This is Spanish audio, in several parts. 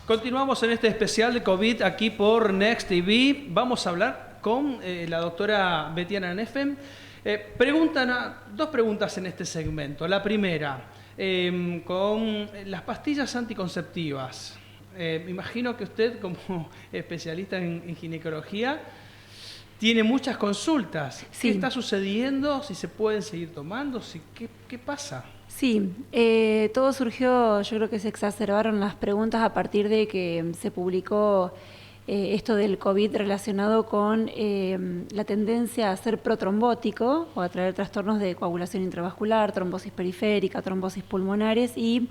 Continuamos en este especial de COVID aquí por Next TV. Vamos a hablar con la doctora Betiana Neffen. Dos preguntas en este segmento. La primera, con las pastillas anticonceptivas. Me imagino que usted, como especialista en ginecología, tiene muchas consultas. Sí. ¿Qué está sucediendo? ¿Si se pueden seguir tomando? ¿Qué pasa? Sí, todo surgió, yo creo que se exacerbaron las preguntas a partir de que se publicó esto del COVID relacionado con la tendencia a ser protrombótico o a traer trastornos de coagulación intravascular, trombosis periférica, trombosis pulmonares, y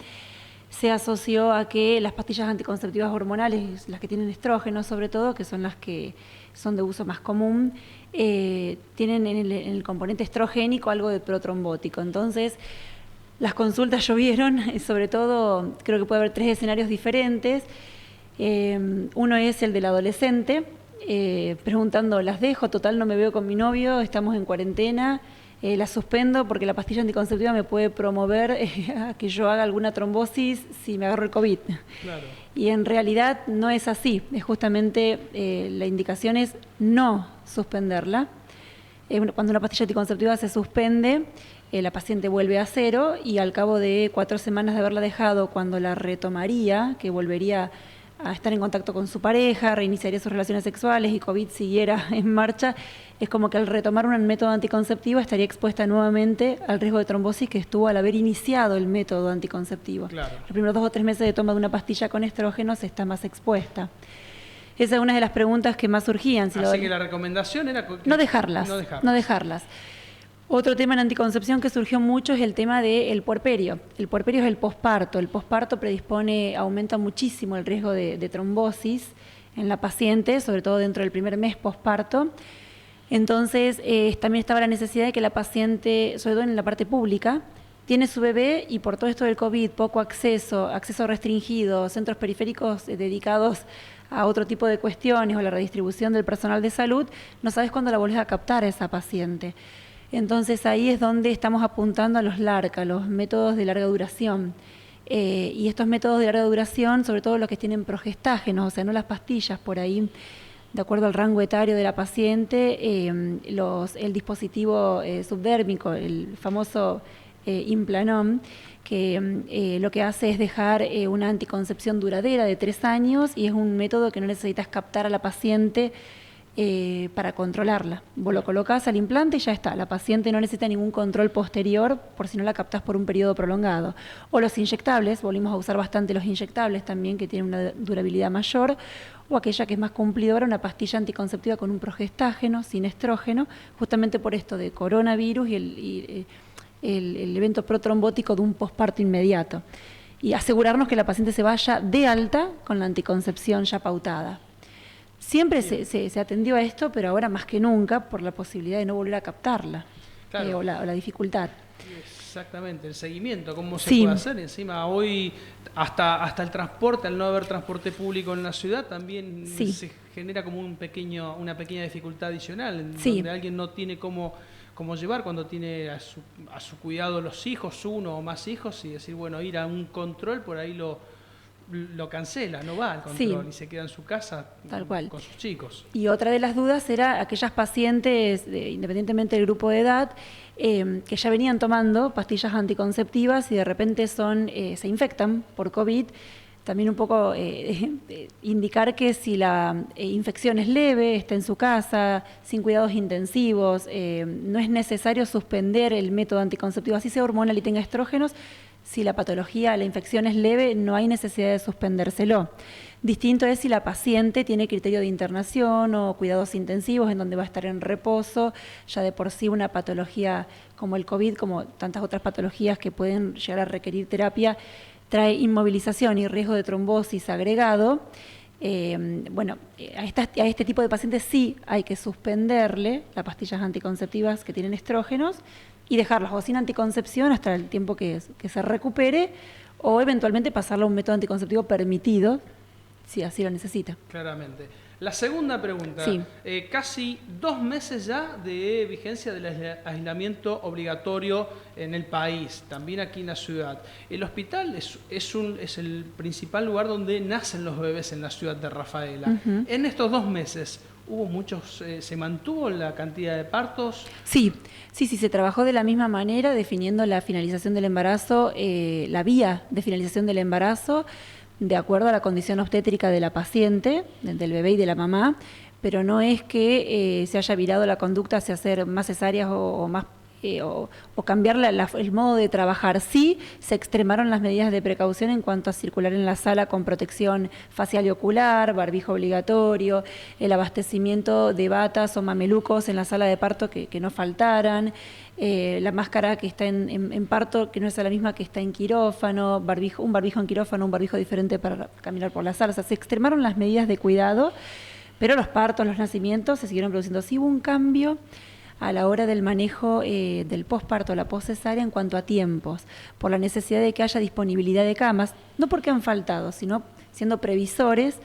se asoció a que las pastillas anticonceptivas hormonales, las que tienen estrógenos sobre todo, que son las que son de uso más común, tienen en el componente estrogénico algo de protrombótico. Entonces, las consultas llovieron, sobre todo creo que puede haber 3 escenarios diferentes. Uno es el del adolescente, preguntando, ¿las dejo? Total, no me veo con mi novio, estamos en cuarentena, las suspendo porque la pastilla anticonceptiva me puede promover a que yo haga alguna trombosis si me agarro el COVID. Claro. Y en realidad no es así, es justamente la indicación es no suspenderla. Cuando una pastilla anticonceptiva se suspende, la paciente vuelve a cero y al cabo de 4 semanas de haberla dejado, cuando la retomaría, que volvería a estar en contacto con su pareja, reiniciaría sus relaciones sexuales y COVID siguiera en marcha, es como que al retomar un método anticonceptivo estaría expuesta nuevamente al riesgo de trombosis que estuvo al haber iniciado el método anticonceptivo. Claro. Los primeros 2 o 3 meses de toma de una pastilla con estrógenos está más expuesta. Esa es una de las preguntas que más surgían. Así que la recomendación era no dejarlas. Otro tema en anticoncepción que surgió mucho es el tema del puerperio. El puerperio es el posparto. El posparto aumenta muchísimo el riesgo de trombosis en la paciente, sobre todo dentro del primer mes posparto. Entonces, también estaba la necesidad de que la paciente, sobre todo en la parte pública, tiene su bebé y por todo esto del COVID, poco acceso restringido, centros periféricos dedicados a otro tipo de cuestiones o la redistribución del personal de salud, no sabes cuándo la volvés a captar a esa paciente. Entonces ahí es donde estamos apuntando a los LARC, a los métodos de larga duración. Y estos métodos de larga duración, sobre todo los que tienen progestágenos, o sea, no las pastillas, por ahí, de acuerdo al rango etario de la paciente, el dispositivo subdérmico, el famoso Implanon, que lo que hace es dejar una anticoncepción duradera de 3 años y es un método que no necesitas captar a la paciente para controlarla. Vos lo colocás al implante y ya está. La paciente no necesita ningún control posterior por si no la captás por un periodo prolongado. O los inyectables, volvimos a usar bastante los inyectables también, que tienen una durabilidad mayor, o aquella que es más cumplidora, una pastilla anticonceptiva con un progestágeno, sin estrógeno, justamente por esto de coronavirus y el evento protrombótico de un posparto inmediato. Y asegurarnos que la paciente se vaya de alta con la anticoncepción ya pautada. Siempre se atendió a esto, pero ahora más que nunca por la posibilidad de no volver a captarla. Claro. O la dificultad. Exactamente, el seguimiento, cómo se puede hacer. Encima hoy hasta el transporte, al no haber transporte público en la ciudad, también se genera como una pequeña dificultad adicional, donde alguien no tiene cómo llevar cuando tiene a su cuidado los hijos, uno o más hijos, y decir, bueno, ir a un control, por ahí lo cancela, no va al control y se queda en su casa tal cual con sus chicos. Y otra de las dudas era aquellas pacientes, independientemente del grupo de edad, que ya venían tomando pastillas anticonceptivas y de repente se infectan por COVID. También un poco indicar que si la infección es leve, está en su casa, sin cuidados intensivos, no es necesario suspender el método anticonceptivo, así sea hormonal y tenga estrógenos. Si la patología, la infección es leve, no hay necesidad de suspendérselo. Distinto es si la paciente tiene criterio de internación o cuidados intensivos en donde va a estar en reposo, ya de por sí una patología como el COVID, como tantas otras patologías que pueden llegar a requerir terapia, trae inmovilización y riesgo de trombosis agregado. A este tipo de pacientes sí hay que suspenderle las pastillas anticonceptivas que tienen estrógenos y dejarlas o sin anticoncepción hasta el tiempo que se recupere o eventualmente pasarla a un método anticonceptivo permitido si así lo necesita. Claramente. La segunda pregunta, sí. Casi 2 meses ya de vigencia del aislamiento obligatorio en el país, también aquí en la ciudad. El hospital es el principal lugar donde nacen los bebés en la ciudad de Rafaela. En estos 2 meses, ¿hubo muchos, se mantuvo la cantidad de partos? Sí, se trabajó de la misma manera, definiendo la finalización del embarazo, la vía de finalización del embarazo, de acuerdo a la condición obstétrica de la paciente, del bebé y de la mamá, pero no es que se haya virado la conducta hacia hacer más cesáreas o cambiar el modo de trabajar. Sí, se extremaron las medidas de precaución en cuanto a circular en la sala con protección facial y ocular, barbijo obligatorio, el abastecimiento de batas o mamelucos en la sala de parto que no faltaran, la máscara que está en parto, que no es la misma que está en quirófano, un barbijo en quirófano, un barbijo diferente para caminar por la sala. O sea, se extremaron las medidas de cuidado, pero los partos, los nacimientos se siguieron produciendo. Sí hubo un cambio a la hora del manejo del posparto, la poscesárea en cuanto a tiempos, por la necesidad de que haya disponibilidad de camas, no porque han faltado, sino siendo previsores,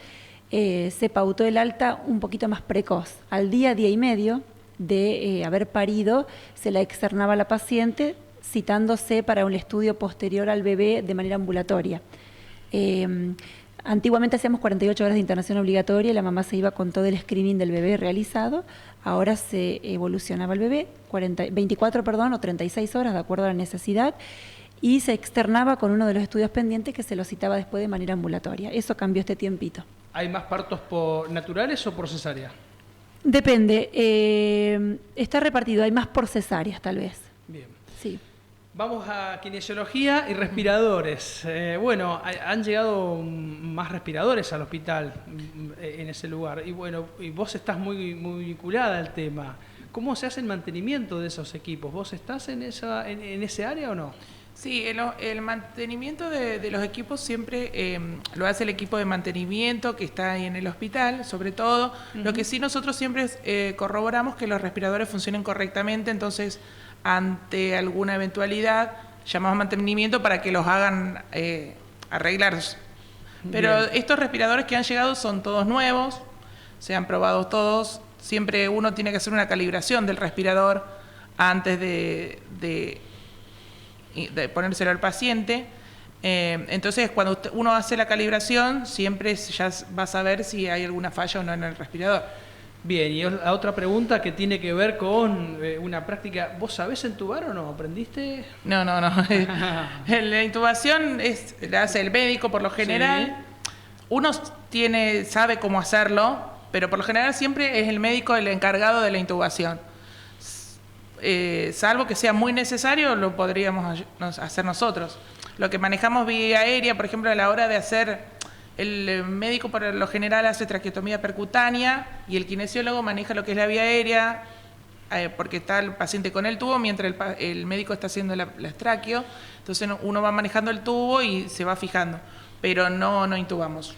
se pautó el alta un poquito más precoz. Al día y medio de haber parido, se la externaba a la paciente, citándose para un estudio posterior al bebé de manera ambulatoria. Antiguamente hacíamos 48 horas de internación obligatoria y la mamá se iba con todo el screening del bebé realizado. Ahora se evolucionaba el bebé, 24 o 36 horas de acuerdo a la necesidad, y se externaba con uno de los estudios pendientes que se lo citaba después de manera ambulatoria. Eso cambió este tiempito. ¿Hay más partos naturales o por cesárea? Depende. Está repartido. Hay más por cesáreas, tal vez. Bien. Sí. Vamos a kinesiología y respiradores. Bueno, han llegado más respiradores al hospital en ese lugar. Y bueno, y vos estás muy vinculada al tema. ¿Cómo se hace el mantenimiento de esos equipos? ¿Vos estás en ese área o no? Sí, el mantenimiento de los equipos siempre lo hace el equipo de mantenimiento que está ahí en el hospital, sobre todo. Lo que sí nosotros siempre corroboramos que los respiradores funcionen correctamente, entonces ante alguna eventualidad llamamos a mantenimiento para que los hagan arreglar. Pero bien, estos respiradores que han llegado son todos nuevos, se han probado todos. Siempre uno tiene que hacer una calibración del respirador antes de ponérselo al paciente. Entonces, cuando uno hace la calibración, siempre ya va a saber si hay alguna falla o no en el respirador. Bien, y la otra pregunta que tiene que ver con una práctica. ¿Vos sabés entubar o no? ¿Aprendiste? No. La intubación la hace el médico por lo general. Sí. Uno sabe cómo hacerlo, pero por lo general siempre es el médico el encargado de la intubación. Salvo que sea muy necesario, lo podríamos hacer nosotros. Lo que manejamos vía aérea, por ejemplo, a la hora de hacer, el médico por lo general hace traqueotomía percutánea y el kinesiólogo maneja lo que es la vía aérea, porque está el paciente con el tubo mientras el médico está haciendo la traqueo. Entonces uno va manejando el tubo y se va fijando, pero no intubamos.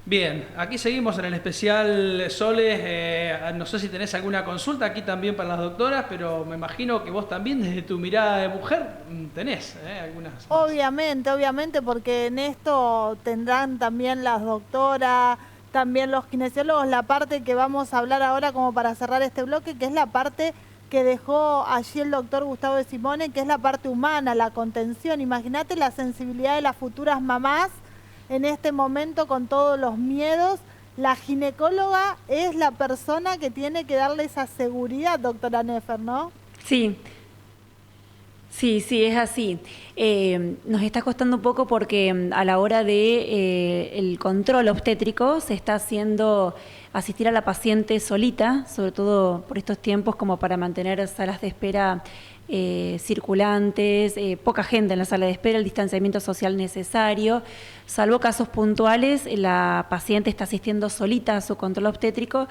Bien, aquí seguimos en el especial Soles. No sé si tenés alguna consulta aquí también para las doctoras, pero me imagino que vos también desde tu mirada de mujer tenés algunas. Obviamente, porque en esto tendrán también las doctoras, también los kinesiólogos, la parte que vamos a hablar ahora como para cerrar este bloque, que es la parte que dejó allí el doctor Gustavo de Simone, que es la parte humana, la contención. Imagínate la sensibilidad de las futuras mamás en este momento con todos los miedos. La ginecóloga es la persona que tiene que darle esa seguridad, doctora Nefer, ¿no? Sí, es así. Nos está costando un poco porque a la hora de el control obstétrico se está haciendo asistir a la paciente solita, sobre todo por estos tiempos, como para mantener salas de espera circulantes, poca gente en la sala de espera, el distanciamiento social necesario. Salvo casos puntuales, la paciente está asistiendo solita a su control obstétrico,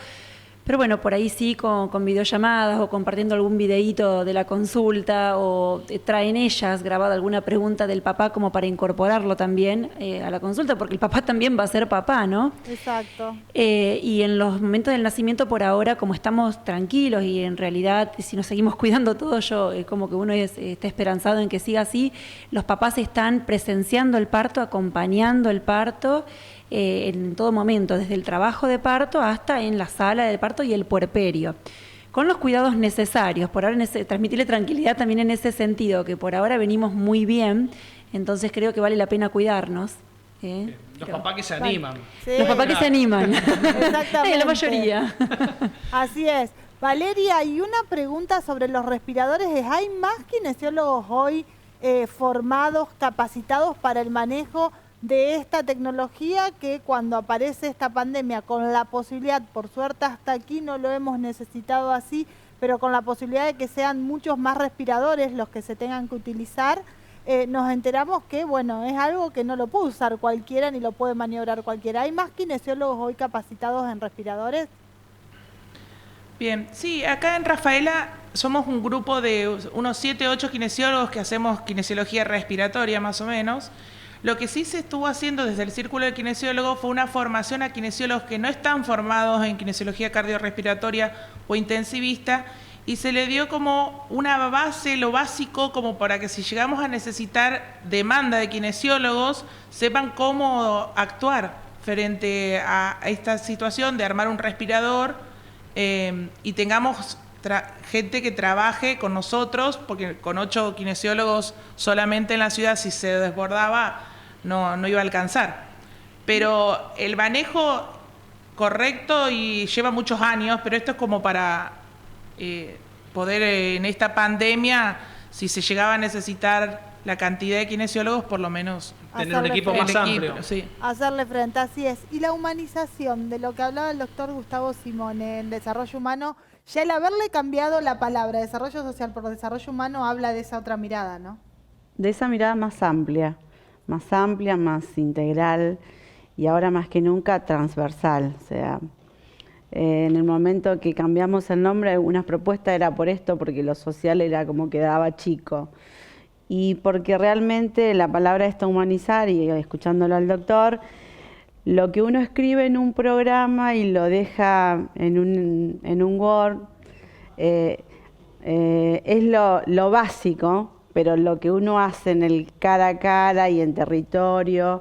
pero bueno, por ahí sí con videollamadas o compartiendo algún videíto de la consulta, o traen ellas grabada alguna pregunta del papá como para incorporarlo también a la consulta, porque el papá también va a ser papá, ¿no? Exacto. Y en los momentos del nacimiento, por ahora, como estamos tranquilos y en realidad si nos seguimos cuidando todos, como que uno está esperanzado en que siga así, los papás están presenciando el parto, acompañando el parto, en todo momento, desde el trabajo de parto hasta en la sala de parto y el puerperio, con los cuidados necesarios. Por ahora transmitirle tranquilidad también en ese sentido, que por ahora venimos muy bien, entonces creo que vale la pena cuidarnos. Los papás que se animan. Sí. Los papás que se animan. Exactamente. La mayoría. Así es. Valeria, y una pregunta sobre los respiradores es, ¿hay más kinesiólogos hoy formados, capacitados para el manejo de esta tecnología que cuando aparece esta pandemia, con la posibilidad, por suerte hasta aquí no lo hemos necesitado así, pero con la posibilidad de que sean muchos más respiradores los que se tengan que utilizar, nos enteramos que, bueno, es algo que no lo puede usar cualquiera ni lo puede maniobrar cualquiera? ¿Hay más kinesiólogos hoy capacitados en respiradores? Bien, sí, acá en Rafaela somos un grupo de unos 7, 8 kinesiólogos que hacemos kinesiología respiratoria más o menos. Lo que sí se estuvo haciendo desde el Círculo de Kinesiólogos fue una formación a kinesiólogos que no están formados en kinesiología cardiorrespiratoria o intensivista, y se le dio como una base, lo básico, como para que si llegamos a necesitar demanda de kinesiólogos, sepan cómo actuar frente a esta situación de armar un respirador, y tengamos gente que trabaje con nosotros, porque con 8 kinesiólogos solamente en la ciudad, si se desbordaba, no iba a alcanzar. Pero el manejo correcto y lleva muchos años, pero esto es como para poder en esta pandemia, si se llegaba a necesitar la cantidad de kinesiólogos, por lo menos tener un equipo más amplio. Sí. Hacerle frente, así es. Y la humanización, de lo que hablaba el doctor Gustavo Simone en desarrollo humano, ya el haberle cambiado la palabra desarrollo social por desarrollo humano habla de esa otra mirada, ¿no? De esa mirada más amplia, más integral y ahora más que nunca transversal. O sea, en el momento que cambiamos el nombre, algunas propuestas era por esto, porque lo social era como quedaba chico. Y porque realmente la palabra está humanizar, y escuchándolo al doctor, lo que uno escribe en un programa y lo deja en un Word, es lo básico, pero lo que uno hace en el cara a cara y en territorio,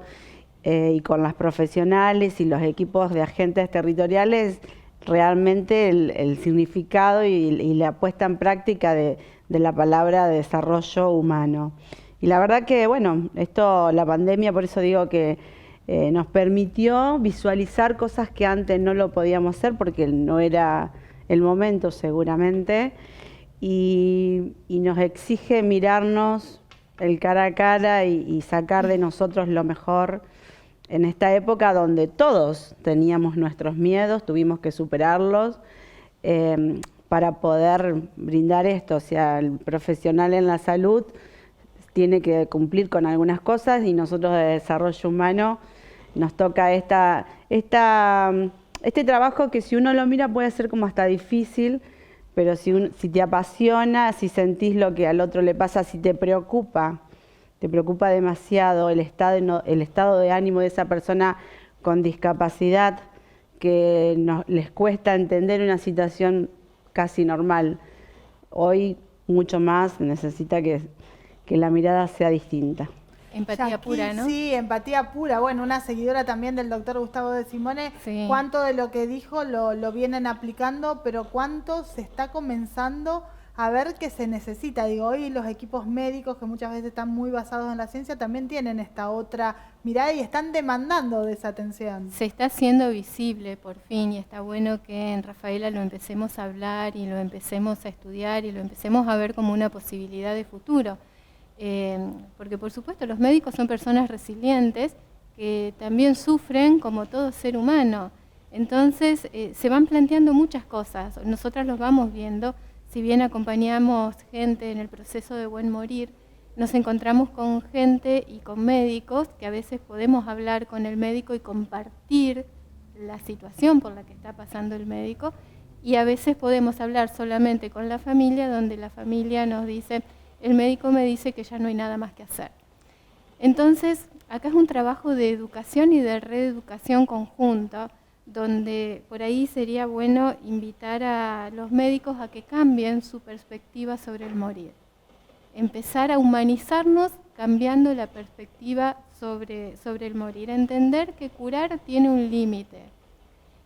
y con las profesionales y los equipos de agentes territoriales, realmente el significado y la puesta en práctica de la palabra desarrollo humano. Y la verdad que, bueno, la pandemia, por eso digo que nos permitió visualizar cosas que antes no lo podíamos hacer porque no era el momento seguramente, y nos exige mirarnos el cara a cara y sacar de nosotros lo mejor en esta época donde todos teníamos nuestros miedos, tuvimos que superarlos para poder brindar esto. O sea, el profesional en la salud tiene que cumplir con algunas cosas y nosotros de desarrollo humano nos toca este trabajo que si uno lo mira puede ser como hasta difícil, pero si te apasiona, si sentís lo que al otro le pasa, si te preocupa demasiado el estado de ánimo de esa persona con discapacidad, que les cuesta entender una situación casi normal. Hoy mucho más necesita que la mirada sea distinta. Empatía pura, ¿no? Sí, empatía pura. Bueno, una seguidora también del doctor Gustavo de Simone, sí. Cuánto de lo que dijo lo vienen aplicando, pero cuánto se está comenzando a ver que se necesita. Digo, hoy los equipos médicos, que muchas veces están muy basados en la ciencia, también tienen esta otra mirada y están demandando de esa atención. Se está haciendo visible por fin, y está bueno que en Rafaela lo empecemos a hablar y lo empecemos a estudiar y lo empecemos a ver como una posibilidad de futuro. Porque por supuesto los médicos son personas resilientes que también sufren como todo ser humano. Entonces se van planteando muchas cosas, nosotras los vamos viendo. Si bien acompañamos gente en el proceso de buen morir, nos encontramos con gente y con médicos que a veces podemos hablar con el médico y compartir la situación por la que está pasando el médico, y a veces podemos hablar solamente con la familia, donde la familia nos dice, el médico me dice que ya no hay nada más que hacer. Entonces, acá es un trabajo de educación y de reeducación conjunta, donde por ahí sería bueno invitar a los médicos a que cambien su perspectiva sobre el morir. Empezar a humanizarnos cambiando la perspectiva sobre el morir. Entender que curar tiene un límite.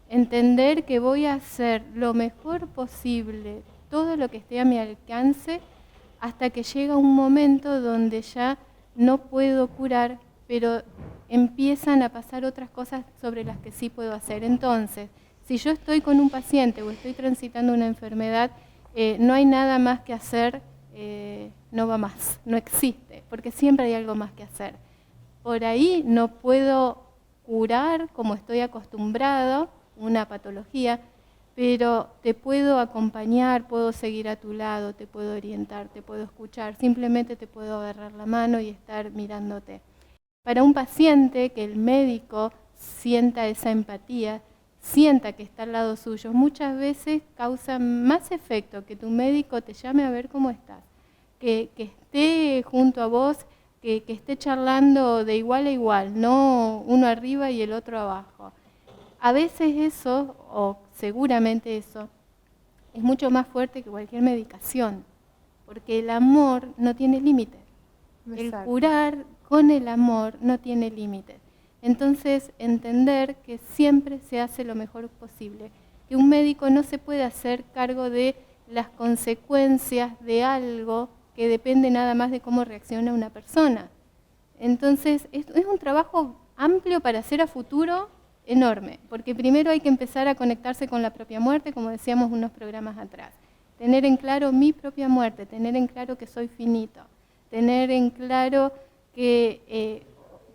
Entender que voy a hacer lo mejor posible, todo lo que esté a mi alcance, hasta que llega un momento donde ya no puedo curar, pero empiezan a pasar otras cosas sobre las que sí puedo hacer. Entonces, si yo estoy con un paciente o estoy transitando una enfermedad, no hay nada más que hacer, no va más, no existe, porque siempre hay algo más que hacer. Por ahí no puedo curar como estoy acostumbrado una patología, pero te puedo acompañar, puedo seguir a tu lado, te puedo orientar, te puedo escuchar, simplemente te puedo agarrar la mano y estar mirándote. Para un paciente, que el médico sienta esa empatía, sienta que está al lado suyo, muchas veces causa más efecto que tu médico te llame a ver cómo estás, que esté junto a vos, que esté charlando de igual a igual, no uno arriba y el otro abajo. A veces eso, o seguramente eso, es mucho más fuerte que cualquier medicación, porque el amor no tiene límites. El curar con el amor no tiene límites. Entonces, entender que siempre se hace lo mejor posible, que un médico no se puede hacer cargo de las consecuencias de algo que depende nada más de cómo reacciona una persona. Entonces, es un trabajo amplio para hacer a futuro, enorme, porque primero hay que empezar a conectarse con la propia muerte, como decíamos unos programas atrás. Tener en claro mi propia muerte, tener en claro que soy finito, tener en claro que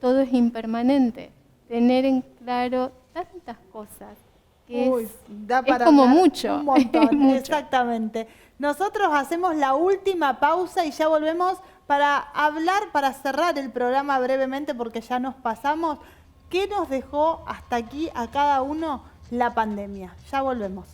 todo es impermanente, tener en claro tantas cosas que es como mucho. Un montón, mucho. Exactamente. Nosotros hacemos la última pausa y ya volvemos para hablar, para cerrar el programa brevemente porque ya nos pasamos. ¿Qué nos dejó hasta aquí a cada uno la pandemia? Ya volvemos.